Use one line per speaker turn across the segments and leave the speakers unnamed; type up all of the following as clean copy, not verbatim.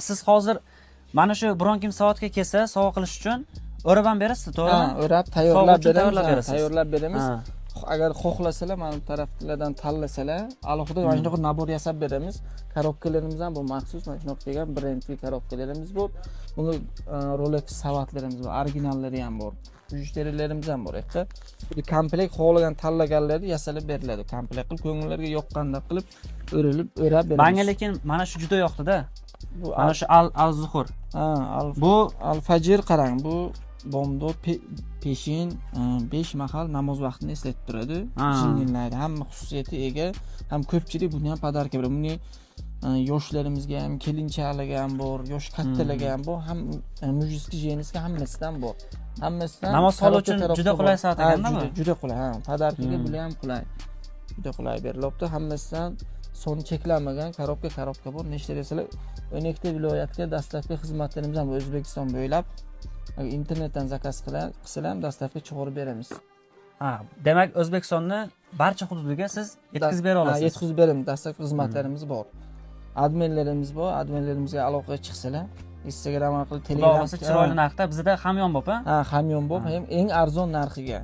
Siz hozir mana shu biron kim soatga kelsa, sovg'a qilish uchun o'rab ham berasiz, to'g'rimi?
Ha, o'rab tayyorlab beramiz.
berasiz.
Tayyorlab beramiz. Agar xohlasalar, mana taraflardan tanlasalar, alohida mana shunaqa nabor yasab beramiz. Korobkalarimiz ham bu maxsus, mana shunaqa kelgan brendli korobkalarimiz bor. Buni Rolex savatlarimiz bor, originallari ham bor. Müşterilerimiz ham bor. Bu komplekt xohlagan tanlaganlarni yasalib beriladi. Komplekt qilib ko'ngillarga yoqqandek qilib o'rab beramiz.
Menga lekin mana shu juda yoqdi-da.
Bu
Mana shu al-zuhur.
Ha,
Bu
al-fajr qarang, bu bomdod peshin 5 mahal namoz vaqtini eslatib turadi. Jinninlaydi. Hamma xususiyati ega, ham ko'pchilik buni ham podarka beradi. Buni yoshlarimizga ham, kelinchaklarga ham bor, yosh kattalarga ham bor, ham mujizli jenizga hammasidan bor. Hammasidan
namoz qolish uchun juda qulay soat ekanda bu.
Juda qulay, ha. Podarkaga bu ham qulay. Juda qulay berilibdi. Hammasidan soni cheklanmagan korobka bor. Nechta desalar 12 viloyatga dastlabki xizmatlarimiz ham O'zbekiston bo'ylab internetdan zakaz qilsalar ham dastlabki chiqarib beramiz.
Ha, demak O'zbekistonning barcha hududiga siz yetkazib bera olasiz.
Ha, yetkazib beramiz. Dastlabki xizmatlarimiz bor. Adminlarimiz bor. Adminlarimizga aloqaga chiqsalar, Instagram orqali, Telegram
orqali chiroyli narxda bizda hamyon bor, ha?
Ha, hamyon bor, ham eng arzon narxiga.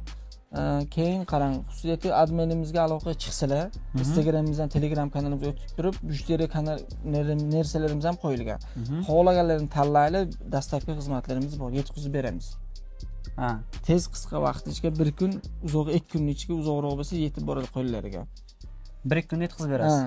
Keyin qarang, xususiyati adminimizga aloqaga chiqsalar, Instagramimizdan, Telegram kanalimizga o'tib turib, mushtariy kanal narsalarimiz ham qo'yilgan. Xohlaganlarini tanlaylik, dastlabki xizmatlarimiz bor, yetkazib beramiz.
Ha,
tez qisqa vaqt ichida 1 kun, uzoq 2 kun ichida uzoqroq bo'lsa yetib boradi qo'llariga.
1 kunda yetkazib berasiz.